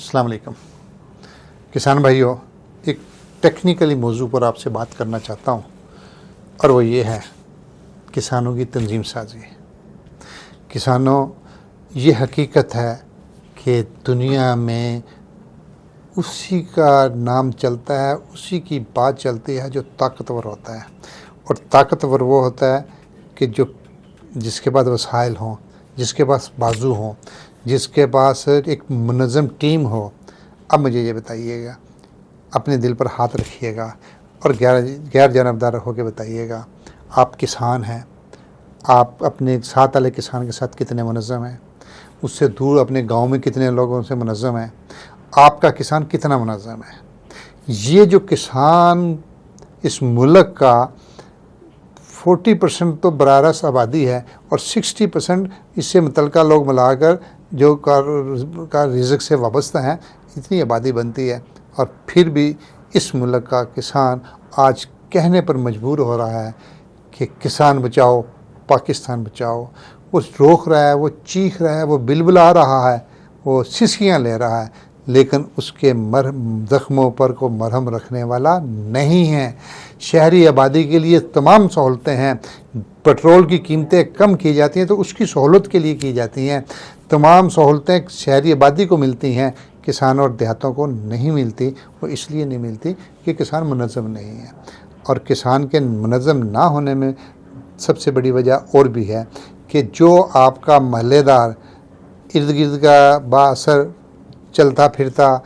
السلام علیکم کسان بھائیوں، ایک ٹیکنیکلی موضوع پر آپ سے بات کرنا چاہتا ہوں، اور وہ یہ ہے کسانوں کی تنظیم سازی۔ کسانوں، یہ حقیقت ہے کہ دنیا میں اسی کا نام چلتا ہے، اسی کی بات چلتی ہے جو طاقتور ہوتا ہے، اور طاقتور وہ ہوتا ہے کہ جس کے پاس وسائل ہوں، جس کے پاس بازو ہوں، جس کے پاس ایک منظم ٹیم ہو۔ اب مجھے یہ بتائیے گا، اپنے دل پر ہاتھ رکھیے گا اور غیر جانبدار ہو کے بتائیے گا، آپ کسان ہیں، آپ اپنے ساتھ والے کسان کے ساتھ کتنے منظم ہیں؟ اس سے دور اپنے گاؤں میں کتنے لوگوں سے منظم ہیں؟ آپ کا کسان کتنا منظم ہے؟ یہ جو کسان اس ملک کا 40% تو براہ راست آبادی ہے، اور 60% اس سے متعلقہ لوگ ملا کر جو کا رزق سے وابستہ ہیں، اتنی آبادی بنتی ہے، اور پھر بھی اس ملک کا کسان آج کہنے پر مجبور ہو رہا ہے کہ کسان بچاؤ، پاکستان بچاؤ۔ وہ روک رہا ہے، وہ چیخ رہا ہے، وہ بلبلا رہا ہے، وہ سسکیاں لے رہا ہے، لیکن اس کے زخموں پر کو مرہم رکھنے والا نہیں ہے۔ شہری آبادی کے لیے تمام سہولتیں ہیں، پٹرول کی قیمتیں کم کی جاتی ہیں تو اس کی سہولت کے لیے کی جاتی ہیں، تمام سہولتیں شہری آبادی کو ملتی ہیں، کسانوں اور دیہاتوں کو نہیں ملتی۔ وہ اس لیے نہیں ملتی کہ کسان منظم نہیں ہے، اور کسان کے منظم نہ ہونے میں سب سے بڑی وجہ اور بھی ہے کہ جو آپ کا محلے دار، ارد گرد کا با اثر چلتا پھرتا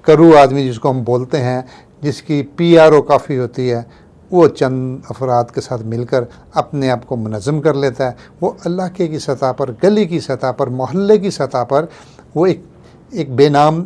کرو آدمی جس کو ہم بولتے ہیں، جس کی PRO کافی ہوتی ہے، وہ چند افراد کے ساتھ مل کر اپنے آپ کو منظم کر لیتا ہے۔ وہ علاقے کی سطح پر، گلی کی سطح پر، محلے کی سطح پر وہ ایک بے نام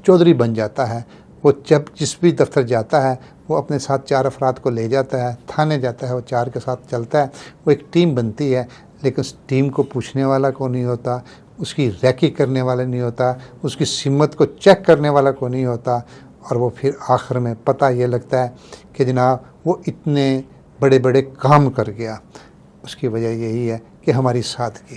چودھری بن جاتا ہے۔ وہ جب جس بھی دفتر جاتا ہے، وہ اپنے ساتھ 4 افراد کو لے جاتا ہے، تھانے جاتا ہے، وہ 4 کے ساتھ چلتا ہے، وہ ایک ٹیم بنتی ہے، لیکن اس ٹیم کو پوچھنے والا کوئی نہیں ہوتا، اس کی ریکی کرنے والا نہیں ہوتا، اس کی سمت کو چیک کرنے والا کوئی نہیں ہوتا، اور وہ پھر آخر میں پتہ یہ لگتا ہے کہ جناب وہ اتنے بڑے بڑے کام کر گیا۔ اس کی وجہ یہی ہے کہ ہماری سادگی،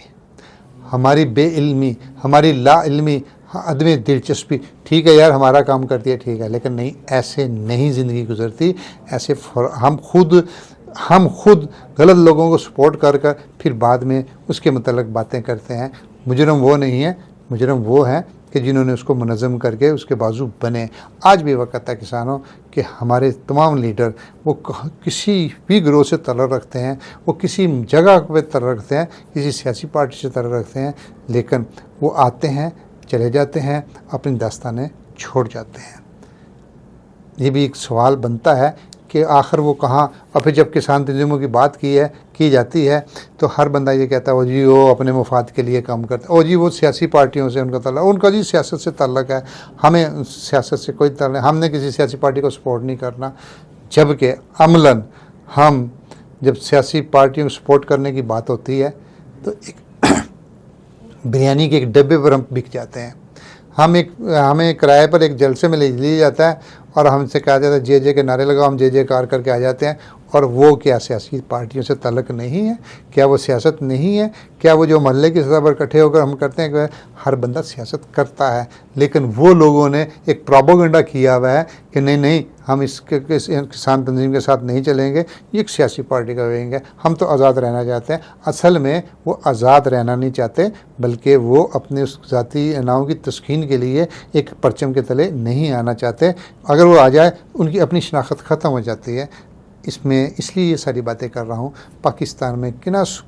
ہماری بے علمی، ہماری لا علمی، عدم دلچسپی۔ ٹھیک ہے یار، ہمارا کام کرتی ہے، ٹھیک ہے، لیکن نہیں، ایسے نہیں زندگی گزرتی۔ ایسے ہم خود غلط لوگوں کو سپورٹ کر پھر بعد میں اس کے متعلق باتیں کرتے ہیں۔ مجرم وہ نہیں ہے، مجرم وہ ہیں کہ جنہوں نے اس کو منظم کر کے اس کے بازو بنے۔ آج بھی وقت ہے کسانوں کہ ہمارے تمام لیڈر وہ کسی بھی گروہ سے تعلق رکھتے ہیں، وہ کسی جگہ پہ تعلق رکھتے ہیں، کسی سیاسی پارٹی سے تعلق رکھتے ہیں، لیکن وہ آتے ہیں، چلے جاتے ہیں، اپنی داستانیں چھوڑ جاتے ہیں۔ یہ بھی ایک سوال بنتا ہے کہ آخر وہ کہاں؟ اور پھر جب کسان تنظیموں کی بات کی جاتی ہے تو ہر بندہ یہ کہتا ہے، وہ جی وہ اپنے مفاد کے لیے کام کرتا ہے، اور جی وہ سیاسی پارٹیوں سے ان کا تعلق، ان کا جی سیاست سے تعلق ہے، ہمیں سیاست سے کوئی تعلق نہیں، ہم نے کسی سیاسی پارٹی کو سپورٹ نہیں کرنا۔ جبکہ عملاً ہم جب سیاسی پارٹیوں کو سپورٹ کرنے کی بات ہوتی ہے تو ایک بریانی کے ایک ڈبے پر ہم بک جاتے ہیں، ہمیں کرائے پر ایک جلسے میں لے لیا جاتا ہے، اور ہم سے کہا جاتا ہے جے جے کے نعرے لگاؤ، ہم جے جے کار کر کے آ جاتے ہیں۔ اور وہ کیا سیاسی پارٹیوں سے تعلق نہیں ہے؟ کیا وہ سیاست نہیں ہے؟ کیا وہ جو محلے کی سطح پر اکٹھے ہو کر ہم کرتے ہیں کہ ہر بندہ سیاست کرتا ہے، لیکن وہ لوگوں نے ایک پروپیگنڈا کیا ہوا ہے کہ نہیں ہم اس کسان تنظیم کے ساتھ نہیں چلیں گے، یہ ایک سیاسی پارٹی کا ہوئیں گے، ہم تو آزاد رہنا چاہتے ہیں۔ اصل میں وہ آزاد رہنا نہیں چاہتے، بلکہ وہ اپنے اس ذاتی اناؤں کی تسکین کے لیے ایک پرچم کے تلے نہیں آنا چاہتے۔ اگر وہ آ جائے ان کی اپنی شناخت ختم ہو جاتی ہے۔ اس لیے یہ ساری باتیں کر رہا ہوں۔ پاکستان میں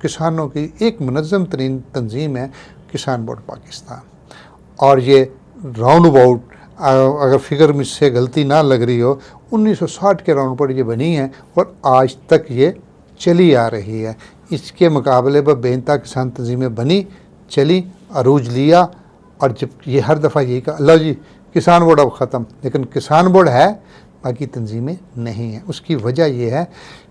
کسانوں کی ایک منظم ترین تنظیم ہے کسان بورڈ پاکستان، اور یہ راؤنڈ اباؤٹ، اگر فگر مجھ سے غلطی نہ لگ رہی ہو، 1960 کے راؤنڈ پر یہ بنی ہے، اور آج تک یہ چلی آ رہی ہے۔ اس کے مقابلے پر بے انتہا کسان تنظیمیں بنی، چلی، عروج لیا، اور جب یہ ہر دفعہ یہی کہا اللہ جی کسان بورڈ اب ختم، لیکن کسان بورڈ ہے، باقی تنظیمیں نہیں ہیں۔ اس کی وجہ یہ ہے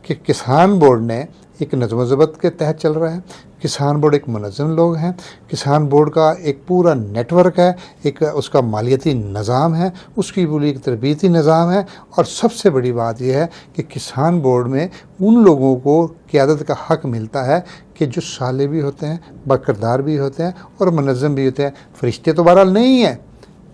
کہ کسان بورڈ نے ایک نظم و ضبط کے تحت چل رہا ہے، کسان بورڈ ایک منظم لوگ ہیں، کسان بورڈ کا ایک پورا نیٹ ورک ہے، ایک اس کا مالیاتی نظام ہے، اس کی پوری ایک تربیتی نظام ہے، اور سب سے بڑی بات یہ ہے کہ کسان بورڈ میں ان لوگوں کو قیادت کا حق ملتا ہے کہ جو صالح بھی ہوتے ہیں، با کردار بھی ہوتے ہیں، اور منظم بھی ہوتے ہیں۔ فرشتے تو بہرحال نہیں ہیں،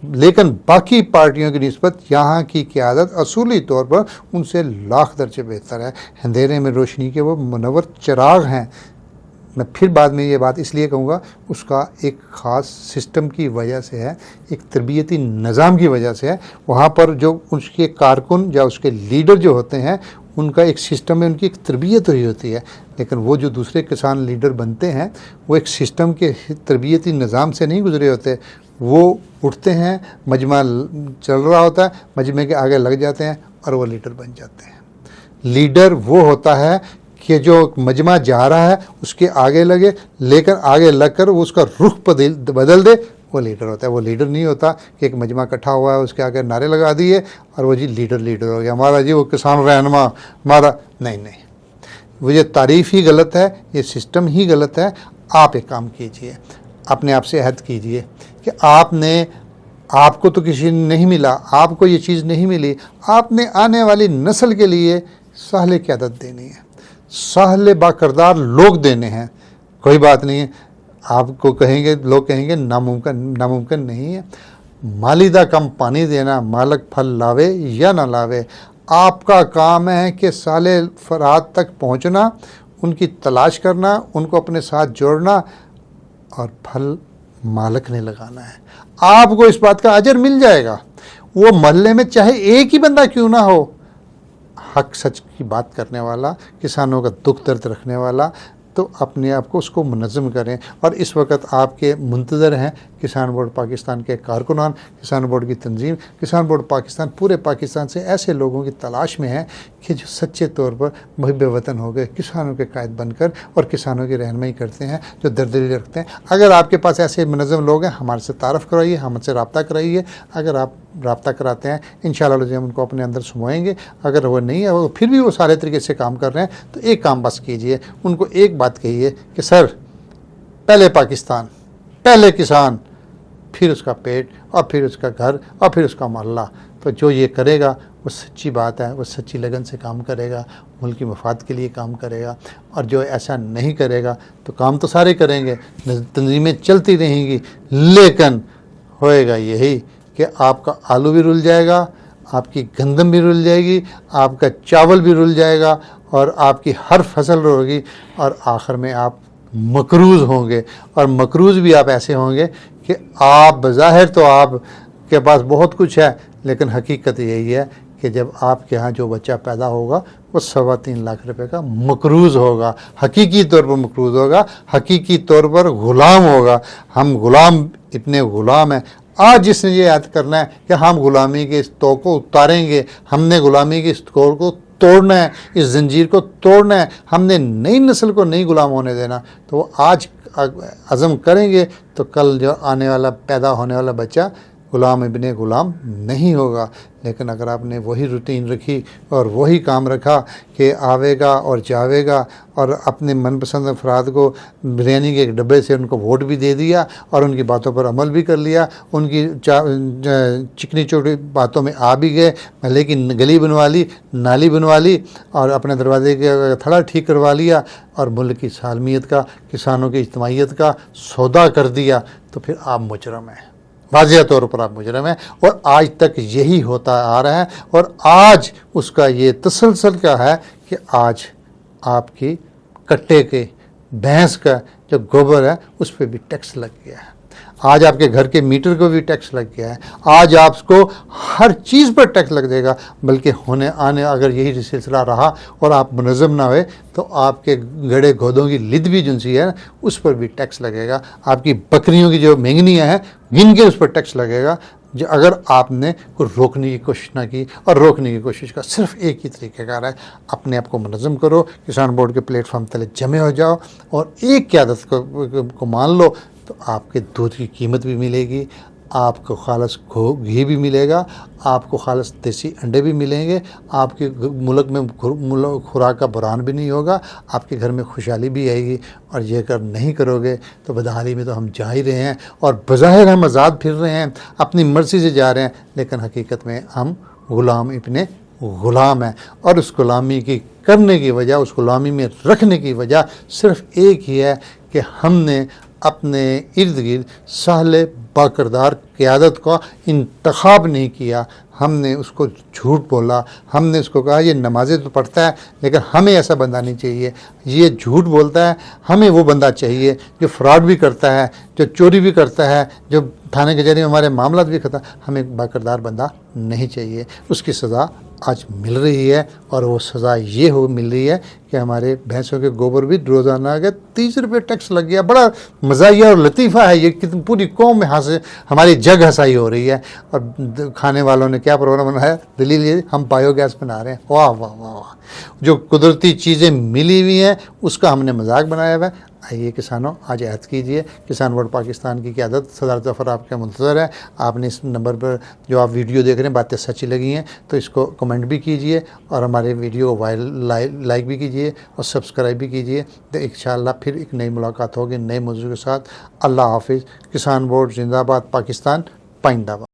لیکن باقی پارٹیوں کی نسبت یہاں کی قیادت اصولی طور پر ان سے لاکھ درجے بہتر ہے. اندھیرے میں روشنی کے وہ منور چراغ ہیں. میں پھر بعد میں یہ بات اس لیے کہوں گا، اس کا ایک خاص سسٹم کی وجہ سے ہے، ایک تربیتی نظام کی وجہ سے ہے. وہاں پر جو اس کے کارکن یا اس کے لیڈر جو ہوتے ہیں، ان کا ایک سسٹم میں ان کی ایک تربیت ہوئی ہوتی ہے. لیکن وہ جو دوسرے کسان لیڈر بنتے ہیں، وہ ایک سسٹم کے تربیتی نظام سے نہیں گزرے ہوتے. وہ اٹھتے ہیں، مجمع چل رہا ہوتا ہے، مجمع کے آگے لگ جاتے ہیں اور وہ لیڈر بن جاتے ہیں. لیڈر وہ ہوتا ہے کہ جو مجمع جا رہا ہے اس کے آگے لگے، لیکن آگے لگ کر وہ اس کا رخ بدل دے، وہ لیڈر ہوتا ہے. وہ لیڈر نہیں ہوتا کہ ایک مجمع اکٹھا ہوا ہے، اس کے آگے نعرے لگا دیے اور وہ جی لیڈر ہو گیا ہمارا، جی وہ کسان رہنما ہمارا. نہیں، وہ یہ تعریف ہی غلط ہے، یہ سسٹم ہی غلط ہے. آپ ایک کام کیجئے، اپنے آپ سے عہد کیجئے کہ آپ کو تو کسی نے نہیں ملا، آپ کو یہ چیز نہیں ملی، آپ نے آنے والی نسل کے لیے صالح قیادت دینی ہے، صالح با کردار لوگ دینے ہیں. کوئی بات نہیں ہے، آپ کو لوگ کہیں گے ناممکن نہیں ہے. مالیدہ کم پانی دینا، مالک پھل لاوے یا نہ لاوے. آپ کا کام ہے کہ صالح افراد تک پہنچنا، ان کی تلاش کرنا، ان کو اپنے ساتھ جوڑنا، اور پھل مالک نے لگانا ہے. آپ کو اس بات کا اجر مل جائے گا. وہ محلے میں چاہے ایک ہی بندہ کیوں نہ ہو، حق سچ کی بات کرنے والا، کسانوں کا دکھ درد رکھنے والا، تو اپنے آپ کو اس کو منظم کریں. اور اس وقت آپ کے منتظر ہیں کسان بورڈ پاکستان کے کارکنان، کسان بورڈ کی تنظیم. کسان بورڈ پاکستان پورے پاکستان سے ایسے لوگوں کی تلاش میں ہے کہ جو سچے طور پر محب وطن ہو گئے، کسانوں کے قائد بن کر اور کسانوں کی رہنمائی کرتے ہیں، جو دردی رکھتے ہیں. اگر آپ کے پاس ایسے منظم لوگ ہیں، ہمارے سے تعارف کرائیے، ہم سے رابطہ کرائیے. اگر آپ رابطہ کراتے ہیں، انشاءاللہ ہم ان کو اپنے اندر سموئیں گے. اگر وہ نہیں ہے، پھر بھی وہ سارے طریقے سے کام کر رہے ہیں، تو ایک کام بس کیجئے، ان کو ایک بات کہیے کہ سر، پہلے پاکستان، پہلے کسان، پھر اس کا پیٹ، اور پھر اس کا گھر، اور پھر اس کا محلہ. تو جو یہ کرے گا وہ سچی بات ہے، وہ سچی لگن سے کام کرے گا، ملک کی مفاد کے لیے کام کرے گا. اور جو ایسا نہیں کرے گا تو کام تو سارے کریں گے، تنظیمیں چلتی رہیں گی، لیکن ہوئے گا یہی کہ آپ کا آلو بھی رل جائے گا، آپ کی گندم بھی رل جائے گی، آپ کا چاول بھی رل جائے گا، اور آپ کی ہر فصل ہوگی، اور آخر میں آپ مقروض ہوں گے. اور مقروض بھی آپ ایسے ہوں گے کہ آپ بظاہر تو آپ کے پاس بہت کچھ ہے، لیکن حقیقت یہی ہے کہ جب آپ کے ہاں جو بچہ پیدا ہوگا وہ 3.25 لاکھ روپے کا مقروض ہوگا، حقیقی طور پر مقروض ہوگا، حقیقی طور پر غلام ہوگا. ہم غلام، اتنے غلام ہیں. آج جس نے یہ یاد کرنا ہے کہ ہم غلامی کے اس تو کو اتاریں گے، ہم نے غلامی کے اس توڑ کو توڑنا ہے، اس زنجیر کو توڑنا ہے، ہم نے نئی نسل کو نہیں غلام ہونے دینا، تو وہ آج عزم کریں گے تو کل جو آنے والا پیدا ہونے والا بچہ غلام ابن غلام نہیں ہوگا. لیکن اگر آپ نے وہی روٹین رکھی اور وہی کام رکھا کہ آوے گا اور جاوے گا، اور اپنے من پسند افراد کو بریانی کے ایک ڈبے سے ان کو ووٹ بھی دے دیا، اور ان کی باتوں پر عمل بھی کر لیا، ان کی چکنی چوٹی باتوں میں آ بھی گئے، محلے کی گلی بنوا لی، نالی بنوا لی، اور اپنے دروازے کا تھڑا ٹھیک کروا لیا، اور ملک کی سالمیت کا، کسانوں کی اجتماعیت کا سودا کر دیا، تو پھر آپ مجرم ہیں، واضح طور پر آپ مجرم ہیں. اور آج تک یہی ہوتا آ رہا ہے، اور آج اس کا یہ تسلسل کیا ہے کہ آج آپ کی کٹے کے، بھینس کا جو گوبر ہے اس پہ بھی ٹیکس لگ گیا ہے. آج آپ کے گھر کے میٹر کو بھی ٹیکس لگ گیا ہے. آج آپ کو ہر چیز پر ٹیکس لگ جائے گا. بلکہ اگر یہی سلسلہ رہا اور آپ منظم نہ ہوئے تو آپ کے گڑے گودوں کی لد بھی جنسی ہے اس پر بھی ٹیکس لگے گا. آپ کی بکریوں کی جو مینگنیاں ہیں گن کے اس پر ٹیکس لگے گا. اگر آپ نے کوئی روکنے کی کوشش نہ کی، اور روکنے کی کوشش کا صرف ایک ہی طریقہ کار ہے، اپنے آپ کو منظم کرو، کسان بورڈ کے پلیٹ فارم تلے جمع ہو جاؤ، اور ایک قیادت کو مان لو، تو آپ کے دودھ کی قیمت بھی ملے گی، آپ کو خالص گھی بھی ملے گا، آپ کو خالص دیسی انڈے بھی ملیں گے، آپ کے ملک میں خوراک کا بحران بھی نہیں ہوگا، آپ کے گھر میں خوشحالی بھی آئے گی. اور یہ اگر نہیں کرو گے تو بدحالی میں تو ہم جا ہی رہے ہیں، اور بظاہر ہم آزاد پھر رہے ہیں، اپنی مرضی سے جا رہے ہیں، لیکن حقیقت میں ہم غلام ابن غلام ہیں. اور اس غلامی کی کرنے کی وجہ، اس غلامی میں رکھنے کی وجہ صرف ایک ہی ہے کہ ہم نے اپنے ارد گرد صالح باکردار قیادت کا انتخاب نہیں کیا، ہم نے اس کو جھوٹ بولا، ہم نے اس کو کہا یہ نمازیں تو پڑھتا ہے لیکن ہمیں ایسا بندہ نہیں چاہیے، یہ جھوٹ بولتا ہے، ہمیں وہ بندہ چاہیے جو فراڈ بھی کرتا ہے، جو چوری بھی کرتا ہے، جو تھانے کے ذریعے ہمارے معاملات بھی کرتا ہے، ہمیں باکردار بندہ نہیں چاہیے۔ اس کی سزا آج مل رہی ہے، اور وہ سزا یہ مل رہی ہے کہ ہمارے بھینسوں کے گوبر بھی روزانہ کے 30 روپے ٹیکس لگ گیا۔ بڑا مزاحیہ اور لطیفہ ہے یہ کہ پوری قوم میں ہماری جگ ہنسائی ہو رہی ہے، اور کھانے والوں نے کیا پروگرام بنایا، دلیل یہ ہم بایو گیس بنا رہے ہیں۔ واہ واہ واہ واہ، جو قدرتی چیزیں ملی ہوئی ہیں اس کا ہم نے مذاق بنایا ہوا ہے۔ آئیے کسانوں، آج عہد کیجئے، کسان ورلڈ پاکستان کی قیادت صدر ظفر آپ کا منتظر ہے۔ آپ نے اس نمبر پر جو آپ ویڈیو دیکھ رہے ہیں باتیں سچی لگی ہیں تو اس کو کمنٹ بھی کیجئے، اور ہمارے ویڈیو کو لائک بھی کیجئے اور سبسکرائب بھی کیجئے۔ تو انشاءاللہ پھر ایک نئی ملاقات ہوگی نئے موضوع کے ساتھ۔ اللہ حافظ۔ کسان ورلڈ زندہ باد، پاکستان پائندہ باد۔